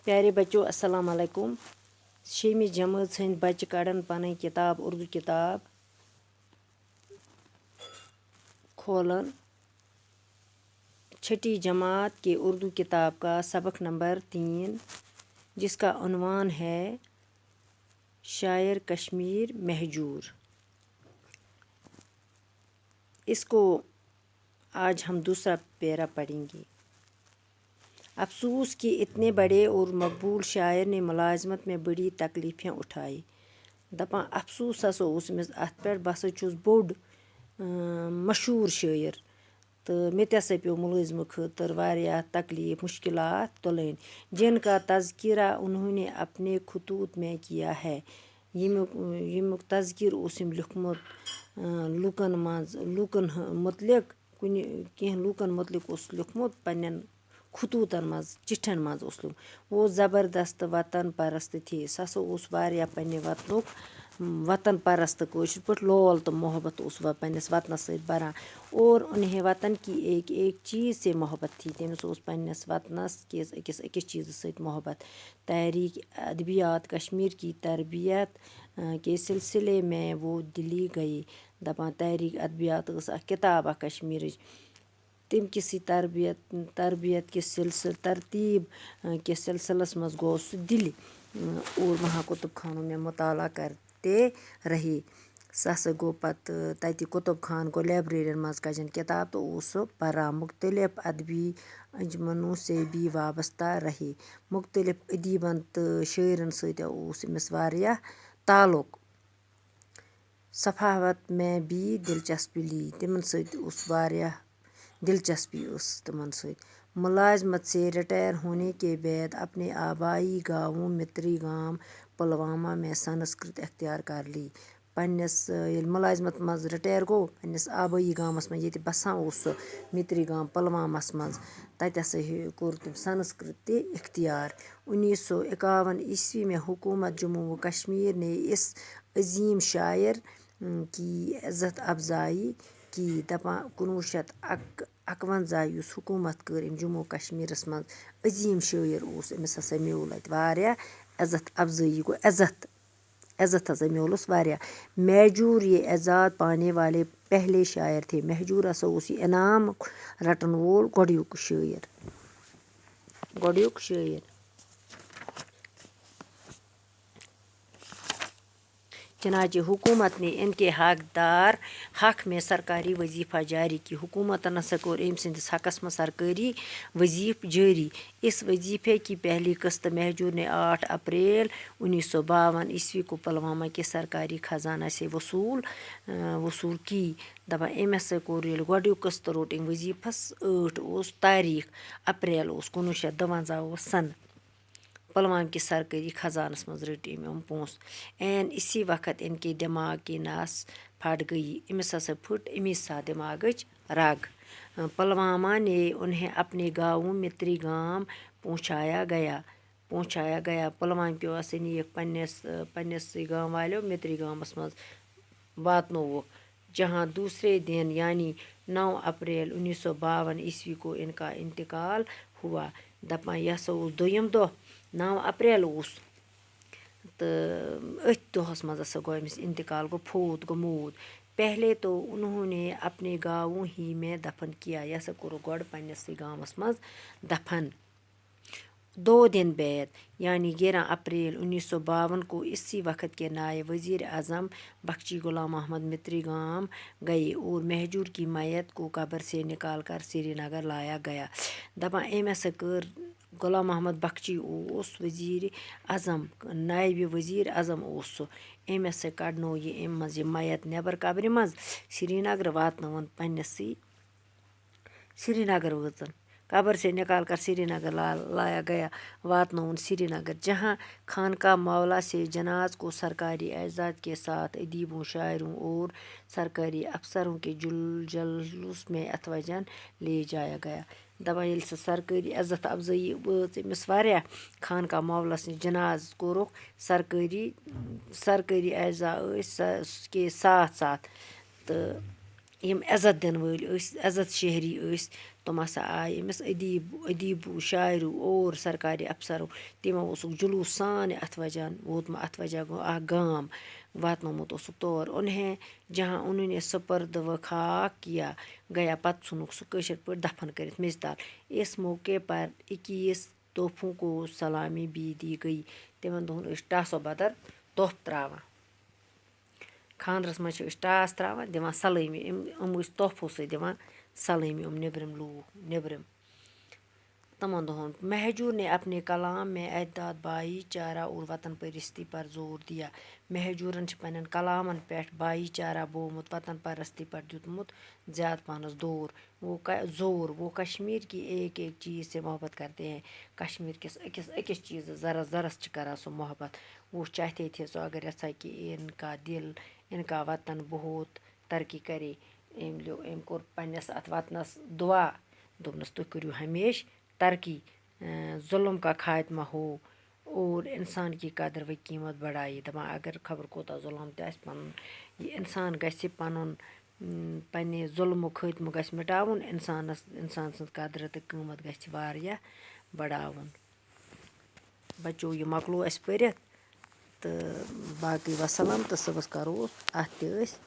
پیارے بچوں السلام علیکم. شیمہِ جمٲژ ہٕنٛدۍ بچہِ کڑن پنٕنۍ کِتاب اردو کتاب کھولن چھٹی جماعت کی اردو کتاب کا سبق نمبر 3 جس کا عنوان ہے شاعر کشمیر مہجور. اس کو آج ہم دوسرا پیرا پڑھیں گے. افسوس کہ اتنے بڑے اور مقبول شاعر نے ملازمت میں بڑی تکلیفیں اٹھائی. دپان افسوس ہسا اوس أمِس اَتھ پٮ۪ٹھ بہٕ ہسا چھُس بوٚڑ مشہوٗر شٲعر تہٕ مےٚ تہِ ہسا پیوٚو مُلٲزمہٕ خٲطرٕ واریاہ تکلیف مشکلات تُلٕنۍ. جن کا تذکرہ انہوں نے اپنے خطوط میں کیا ہے. ییٚمیُک تذکر اوس أمۍ لیوٗکھمُت لوٗکن متعلق کینٛہہ لوٗکن متعلق اوس لیوٗکھمُت پننٮ۪ن خطوٗطن منٛز چِٹھٮ۪ن منٛز اوس لیوٗکھمُت. وہ زبردست وطن پرست تھے. سُہ ہسا اوس واریاہ پننہِ وطنُک وطن پرست کٲشِر پٲٹھۍ لول تہٕ محبت اوس پننِس وطنس سۭتۍ بران. اور انہیں وطن کی ایک ایک چیز سے محبت تھی. تٔمِس اوس پننِس وطنس کِس أکِس چیٖزس سۭتۍ محبت. تحریک ادبیات کشمیر کی تربیت کے سلسلے میں وہ دلی گئی. دپان تحریک ادبیات ٲس اکھ کِتاب اکھ کشمیرٕچ. تمہِ کِسٕے تربیت کِس ترتیٖب کِس سلسلس منٛز گوٚو سُہ دِلہِ اور وہاں کُتُب خانوں میں مطالعہ کرتے رہے. سُہ ہسا گوٚو پتہٕ تتہِ کُتُب خان گوٚو لایبریرین منٛز کجن کِتاب تہٕ اوس سُہ پران. مختلف ادبی انجمنوں سے بھی وابستہ رہے. مختلف ادیبن تہٕ شٲعرن سۭتۍ اوس أمِس واریاہ تعلق. صحافت میں بھی دلچسپی لی. تِمن سۭتۍ اوس واریاہ دلچسپی ٲسٕس تِمن سۭتۍ. ملازمت سے ریٹائر ہونے کے بعد اپنے آبائی گاؤں متری گام پلوامہ میں سنسکرت اختیار کر لی. پننِس ییٚلہِ ملازمت منٛز رِٹایر گوٚو پننِس آبٲیی گامس منٛز ییٚتہِ بسان اوس سُہ متری گام پلوامس منٛز تتہِ ہسا کوٚر تٔمۍ سنسکرت تہِ اختیار. 1951 میں حکومت جموں و کشمیر نے اس عظیم شاعر کی عزت افزائی کی. دپان 1951 یُس حکوٗمت کٔر أمۍ جموں کشمیٖرس منٛز عظیٖم شٲعر اوس أمِس ہسا میوٗل اَتہِ واریاہ عزت افضٲیی گوٚو عزت ہسا میوٗلُس واریاہ. مہجور یہ اعزاز پانے والے پہلے شاعر تھے. مہجور ہسا اوس یہِ انعام رٹن وول گۄڈنیُک شٲعر. چنانچہ حکومت نے ان کے حق میں سرکاری وظیفہ جاری کی. حکومتن ہسا کوٚر أمۍ سٕنٛدِس حقس منٛز سرکٲری وظیفہ جاری. اس وظیفے کی پہلی قسط مہجور نے 8 اپریل 1952 کو پلوامہ کے سرکاری خزانہ سے وصول کی. دپان أمۍ ہسا کوٚر ییٚلہِ گۄڈنیُک قسط روٚٹ أمۍ وظیفس 8 اوس تاریخ اپریل اوس 1952 اوس سن پلوام کِس سرکٲری خزانس منٛز رٔٹۍ أمۍ یِم پونٛسہٕ. اسی وقت ان کے دماغ کی نس پھٹ گئی. أمِس ہسا پھٕٹ امی ساتہٕ دٮ۪ماغٕچ رگ. پلوامہ نے انہیں اپنے گاؤں متری گام پہنچایا گیا. پلوامہ کیو ہسا نِیَکھ پننِسٕے گام والیو متری گامس منٛز واتنووُکھ. جہاں دوسرے دن یعنی 9 اپریل 1952 کو ان کا انتقال ہوا. دپان یہِ ہسا اوس دوٚیِم دۄہ 9 اپریل اوس تہٕ أتھۍ دۄہس منٛز ہسا گوٚو أمِس انتقال گوٚو موٗد. پہلے تو انہوں نے اپنے گاؤں ہی میں دفن کیا. یہِ ہسا کوٚرُکھ گۄڈٕ پننِسٕے گامس منٛز دفن. 2 دن بعد یعنی 11 اپریل 1952 کو اسی وقت کے نائب وزیر اعظم بخشی غلام محمد متری گام گئے اور مہجور کی میت کو قبر سے نکال کر سری نگر لایا گیا. دپان أمۍ ہسا کٔر غلام محمد بخشی اوس وزیر اعظم نائب وزیر اعظم اوس سُہ. أمۍ ہسا کڑنو یہِ اَمہِ منٛز یہِ میت نٮ۪بر قبرِ منٛز سری نگر واتنٲوٕن پننِسٕے سری نگر وٲژن. قبر سے نکال کر سری نگر لایا گیا واتنٲوُن سری نگر. جہاں خانقاہ مولا سے جناز کو سرکاری اعزاز کے ساتھ ادیبوں شاعروں اور سرکاری افسروں کے جلوس میں اتوجن لے جایا گیا. دپان ییٚلہِ سُہ سرکٲری عزت افضٲیی وٲژ أمِس واریاہ خانقاہ مولا سٕنٛدِ جناز کوٚرُکھ سرکٲری اعزا ٲسۍ کے ساتھ تہٕ یِم عزت دِنہٕ وٲلۍ ٲسۍ عزت شہری ٲسۍ تِم ہسا آیہِ أمِس ادیٖبو شاعرو اور سرکاری افسرو تِمو اوسُکھ جلوٗس سان اَتھ وجہ ووتمُت اَتھ وجہ گوٚو اکھ گام واتنومُت اوسُکھ تور انہیں جہاں انہوں سپرد و خاک کیا گیا پتہٕ ژھُنُکھ سُہ کٲشِر پٲٹھۍ دفن کٔرِتھ میٚژِ تل اس موقع پر 21 تحفوں کو سلامی بھی دی گئی تِمن دۄہن ٲسۍ ٹاسو بدر تحفہٕ تراوان خاندرس منٛز چھِ أسۍ ٹاس تراوان دِوان سلٲمی یِم ٲسۍ تحفو سۭتۍ دِوان سلٲمی یِم نیبرِم لوٗکھ نیبرِم تِمن دۄہن مہجور نے اپنے کلام میں اعداد بھائی چارہ اور وطن پرستی پر زور دیا مہجوٗرن چھِ پننٮ۪ن کلامن پٮ۪ٹھ بھایی چارہ بومُت وطن پرستی پر دیُتمُت زیادٕ پہنس زور وہ کشمیر کی ایک ایک چیز سے محبت کرتے ہیں کشمیٖر کِس أکِس چیٖزس زرس زرس چھِ کران سُہ محبت وہ چاہتے تھے سُہ اگر یژھا کہ ان کا دل ان کا وطن بہت ترقی کرے أمۍ کوٚر پننِس اتھ وطنس دعا دوٚپنس تُہۍ کٔرِو ہمیشہِ ترقی ظلم کا خاتمہ ہو اور انسان کی قدر و قیمت بڑھایے دپان اگر خبر کوٗتاہ ظلم تہِ آسہِ پنُن یہِ انسان گژھِ پنُن پننہِ ظلمُک خٲتمہٕ گژھِ مٹاوُن انسان سٕنٛز قدر تہٕ قۭمت گژھِ واریاہ بڑاوُن بچو یہِ مۄکلو اَسہِ پٔرِتھ تہٕ باقٕے وسلام تہٕ صُبحس کرو اَتھ تہِ أسۍ